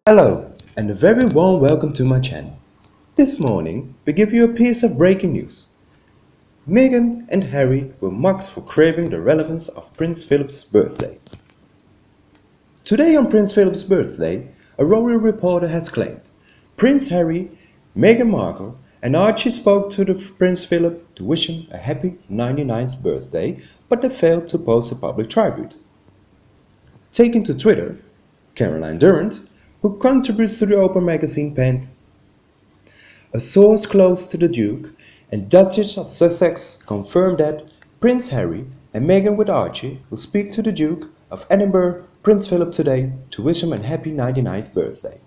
Hello, and a very warm welcome to my channel. This morning, we give you a piece of breaking news. Meghan and Harry were mocked for craving the relevance of Prince Philip's birthday. Today on Prince Philip's birthday, a royal reporter has claimed Prince Harry, Meghan Markle and Archie spoke to Prince Philip to wish him a happy 99th birthday, but they failed to post a public tribute. Taking to Twitter, Caroline Durant, who contributes to the Oprah magazine, penned, "A source close to the Duke and Duchess of Sussex confirmed that Prince Harry and Meghan with Archie will speak to the Duke of Edinburgh, Prince Philip, today to wish him a happy 99th birthday."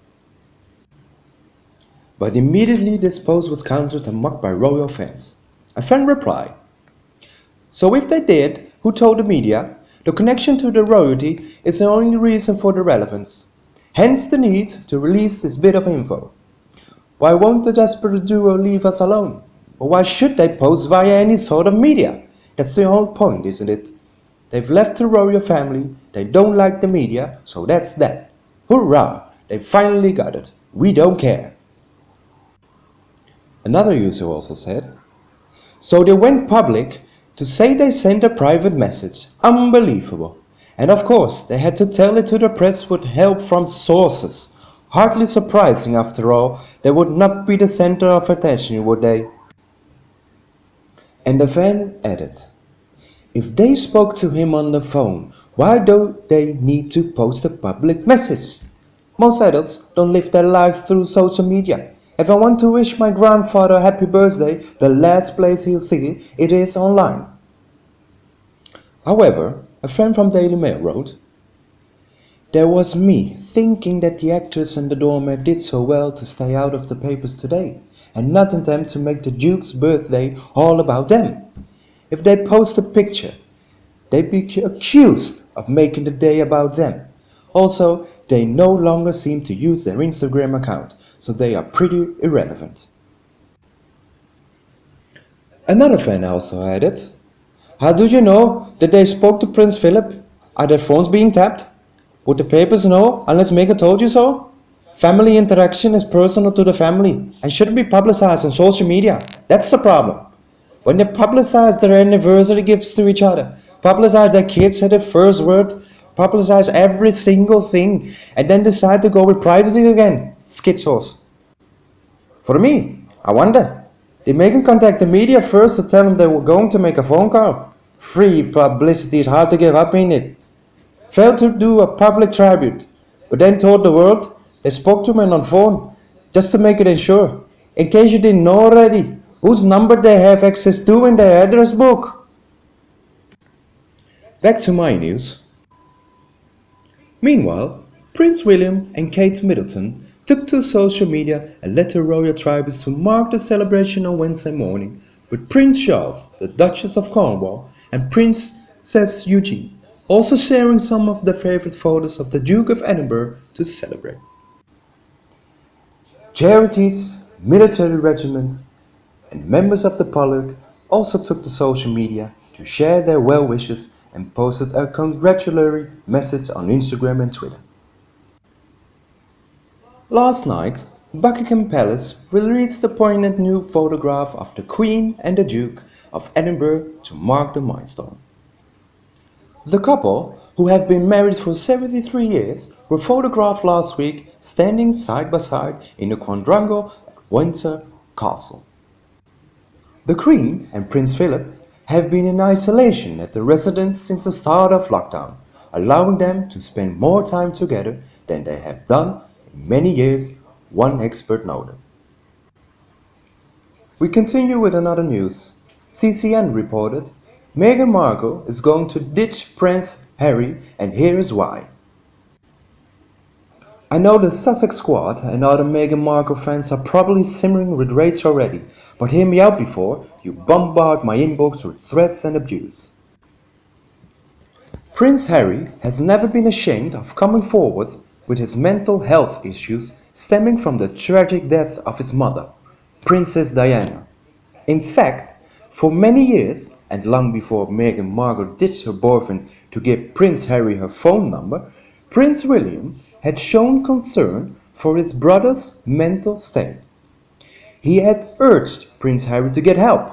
But immediately this post was countered and mocked by royal fans. A fan replied, "So if they did, who told the media? The connection to the royalty is the only reason for the relevance. Hence the need to release this bit of info. Why won't the desperate duo leave us alone? Or why should they post via any sort of media? That's the whole point, isn't it? They've left the royal family, they don't like the media, so that's that. Hurrah! They finally got it. We don't care." Another user also said, "So they went public to say they sent a private message. Unbelievable. And of course, they had to tell it to the press with help from sources. Hardly surprising, after all, they would not be the center of attention, would they?" And the fan added, "If they spoke to him on the phone, why do they need to post a public message? Most adults don't live their lives through social media. If I want to wish my grandfather a happy birthday, the last place he'll see it is online." However, a friend from Daily Mail wrote, "There was me thinking that the actress and the doormat did so well to stay out of the papers today and not attempt to make the Duke's birthday all about them. If they post a picture, they'd be accused of making the day about them. Also, they no longer seem to use their Instagram account, so they are pretty irrelevant." Another fan also added, "How do you know that they spoke to Prince Philip? Are their phones being tapped? Would the papers know unless Meghan told you so? Family interaction is personal to the family and shouldn't be publicized on social media. That's the problem. When they publicize their anniversary gifts to each other, publicize their kids at their first word, publicize every single thing, and then decide to go with privacy again. Schizos. For me, I wonder, did Meghan contact the media first to tell them they were going to make a phone call? Free publicity is hard to give up, ain't it? Failed to do a public tribute, but then told the world they spoke to him on phone, just to make it sure. In case you didn't know already, whose number they have access to in their address book." Back to my news. Meanwhile, Prince William and Kate Middleton took to social media and led the royal tributes to mark the celebration on Wednesday morning, with Prince Charles, the Duchess of Cornwall, and Princess Eugenie also sharing some of their favorite photos of the Duke of Edinburgh to celebrate. Charities, military regiments, and members of the public also took to social media to share their well wishes and posted a congratulatory message on Instagram and Twitter. Last night, Buckingham Palace released a poignant new photograph of the Queen and the Duke of Edinburgh to mark the milestone. The couple, who have been married for 73 years, were photographed last week standing side by side in the quadrangle at Windsor Castle. The Queen and Prince Philip have been in isolation at the residence since the start of lockdown, allowing them to spend more time together than they have done in many years, one expert noted. We continue with another news. CCN reported Meghan Markle is going to ditch Prince Harry, and here is why. I know the Sussex squad and other Meghan Markle fans are probably simmering with rage already, but hear me out before you bombard my inbox with threats and abuse. Prince Harry has never been ashamed of coming forward with his mental health issues stemming from the tragic death of his mother, Princess Diana. In fact, for many years, and long before Meghan Markle ditched her boyfriend to give Prince Harry her phone number, Prince William had shown concern for his brother's mental state. He had urged Prince Harry to get help.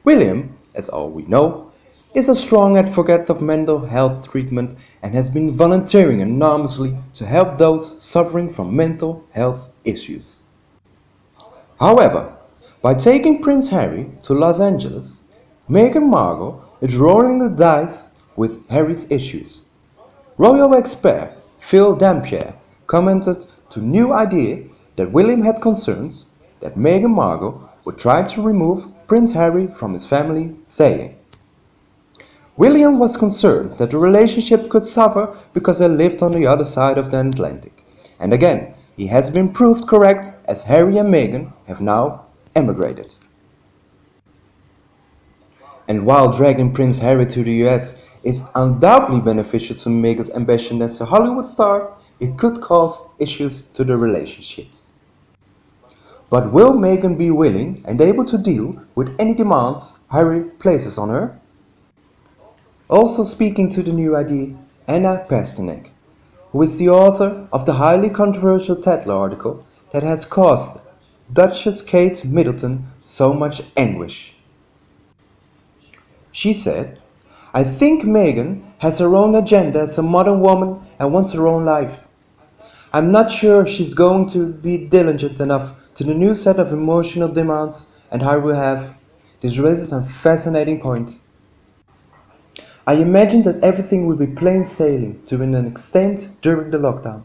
William, as all we know, is a strong advocate of mental health treatment and has been volunteering enormously to help those suffering from mental health issues. However, by taking Prince Harry to Los Angeles, Meghan Markle is rolling the dice with Harry's issues. Royal expert Phil Dampier commented to New Idea that William had concerns that Meghan Markle would try to remove Prince Harry from his family, saying, William was concerned that the relationship could suffer because they lived on the other side of the Atlantic. And again, he has been proved correct as Harry and Meghan have now emigrated. And while dragging Prince Harry to the US is undoubtedly beneficial to Meghan's ambition as a Hollywood star, it could cause issues to the relationships. But will Meghan be willing and able to deal with any demands Harry places on her? Also speaking to the New Idea, Anna Pasternak, who is the author of the highly controversial Tatler article that has caused Duchess Kate Middleton so much anguish. She said, I think Meghan has her own agenda as a modern woman and wants her own life. I'm not sure she's going to be diligent enough to the new set of emotional demands and I will have. This raises a fascinating point. I imagine that everything will be plain sailing to an extent during the lockdown,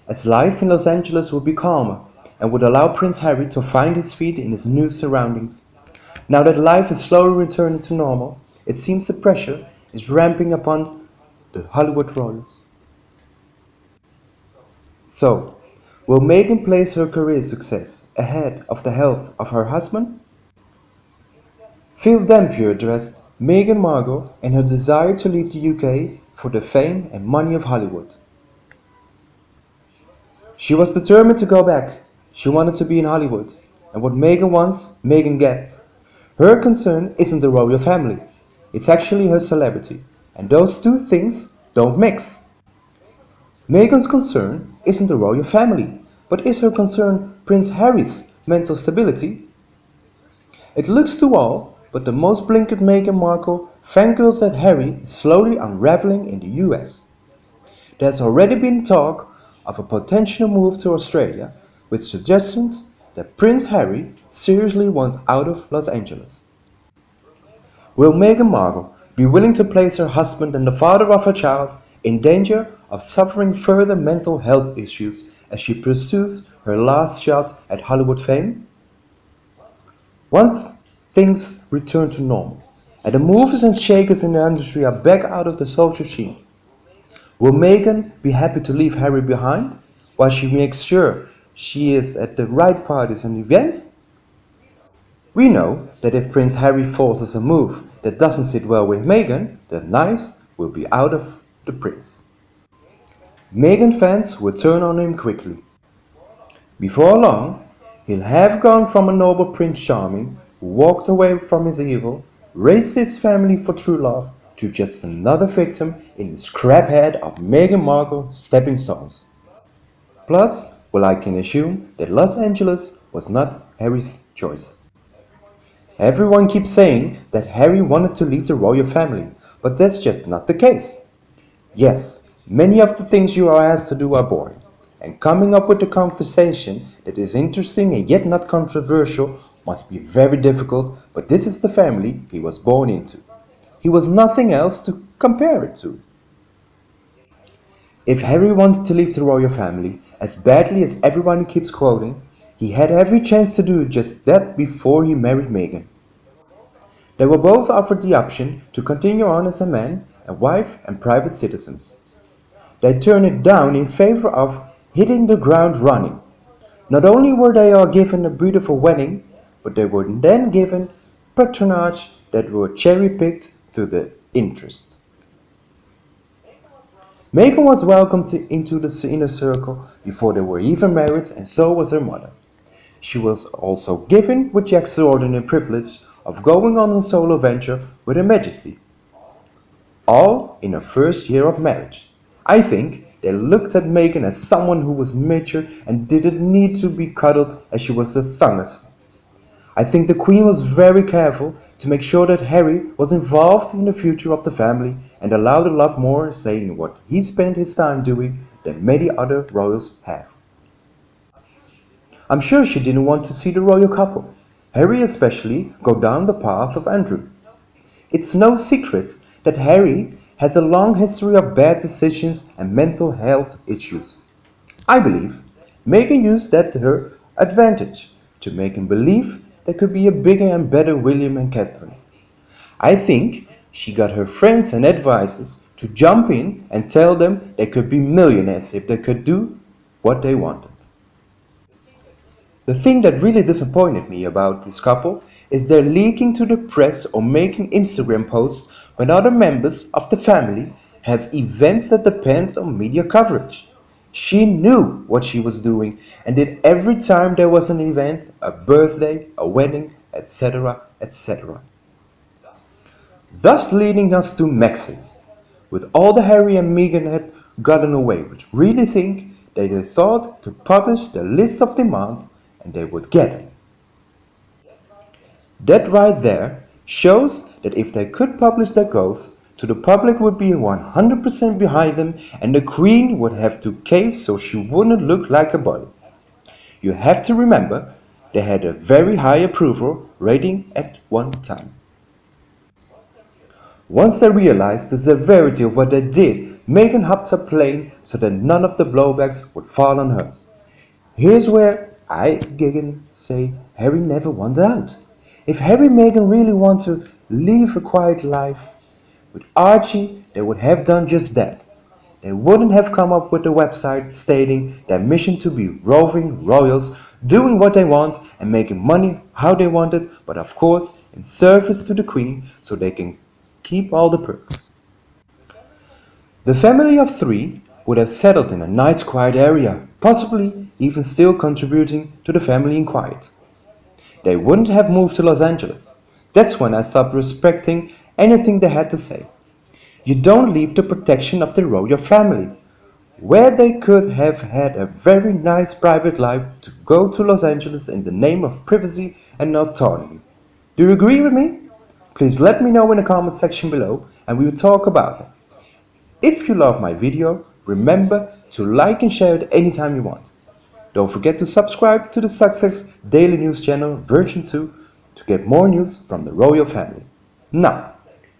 as life in Los Angeles will be calmer and would allow Prince Harry to find his feet in his new surroundings. Now that life is slowly returning to normal, it seems the pressure is ramping upon the Hollywood royals. So, will Meghan place her career success ahead of the health of her husband? Phil Dampier addressed Meghan Markle and her desire to leave the UK for the fame and money of Hollywood. She was determined to go back. She wanted to be in Hollywood. And what Meghan wants, Meghan gets. Her concern isn't the royal family. It's actually her celebrity. And those two things don't mix. Meghan's concern isn't the royal family, but is her concern Prince Harry's mental stability? It looks to all but the most blinkered Meghan Markle fangirls that Harry is slowly unraveling in the US. There's already been talk of a potential move to Australia with suggestions that Prince Harry seriously wants out of Los Angeles. Will Meghan Markle be willing to place her husband and the father of her child in danger of suffering further mental health issues as she pursues her last shot at Hollywood fame? Once things return to normal, and the movers and shakers in the industry are back out of the social scene, will Meghan be happy to leave Harry behind while she makes sure she is at the right parties and events? We know that if Prince Harry forces a move that doesn't sit well with Meghan, the knives will be out of the prince. Meghan fans will turn on him quickly. Before long, he'll have gone from a noble Prince Charming who walked away from his evil, raised his family for true love, to just another victim in the scraphead of Meghan Markle stepping stones. Plus, well, I can assume that Los Angeles was not Harry's choice. Everyone keeps saying that Harry wanted to leave the royal family, but that's just not the case. Yes, many of the things you are asked to do are boring, and coming up with a conversation that is interesting and yet not controversial must be very difficult, but this is the family he was born into. He was nothing else to compare it to. If Harry wanted to leave the royal family as badly as everyone keeps quoting, he had every chance to do just that before he married Meghan. They were both offered the option to continue on as a man, a wife and private citizens. They turned it down in favor of hitting the ground running. Not only were they all given a beautiful wedding, but they were then given patronage that were cherry-picked to the interest. Meghan was welcomed into the inner circle before they were even married, and so was her mother. She was also given with the extraordinary privilege of going on a solo venture with Her Majesty. All in her first year of marriage. I think They looked at Meghan as someone who was mature and didn't need to be cuddled as she was the youngest. I think the Queen was very careful to make sure that Harry was involved in the future of the family and allowed a lot more say in what he spent his time doing than many other royals have. I'm sure she didn't want to see the royal couple, Harry especially, go down the path of Andrew. It's no secret that Harry has a long history of bad decisions and mental health issues. I believe Meghan used that to her advantage to make him believe there could be a bigger and better William and Catherine. I think she got her friends and advisors to jump in and tell them they could be millionaires if they could do what they wanted. The thing that really disappointed me about this couple is their leaking to the press or making Instagram posts when other members of the family have events that depend on media coverage. She knew what she was doing and did every time there was an event, a birthday, a wedding, etc., etc. Thus leading us to Brexit. With all the Harry and Meghan had gotten away with, really think they thought to publish the list of demands and they would get it. That right there shows that if they could publish their goals, to the public would be 100% behind them and the Queen would have to cave so she wouldn't look like a body. You have to remember, they had a very high approval rating at one time. Once they realized the severity of what they did, Meghan hopped a plane so that none of the blowbacks would fall on her. Here's where I again say Harry never wanted out. If Harry and Meghan really want to live a quiet life with Archie, they would have done just that. They wouldn't have come up with a website stating their mission to be roving royals, doing what they want and making money how they want it, but of course in service to the Queen so they can keep all the perks. The family of three would have settled in a nice quiet area, possibly even still contributing to the family in quiet. They wouldn't have moved to Los Angeles. That's when I stopped respecting anything they had to say. You don't leave the protection of the royal family, where they could have had a very nice private life, to go to Los Angeles in the name of privacy and autonomy. Do you agree with me? Please let me know in the comment section below and we will talk about it. If you love my video, remember to like and share it anytime you want. Don't forget to subscribe to the Sussex Daily News channel version 2 to get more news from the royal family. Now,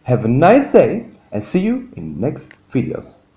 have a nice day and see you in next videos.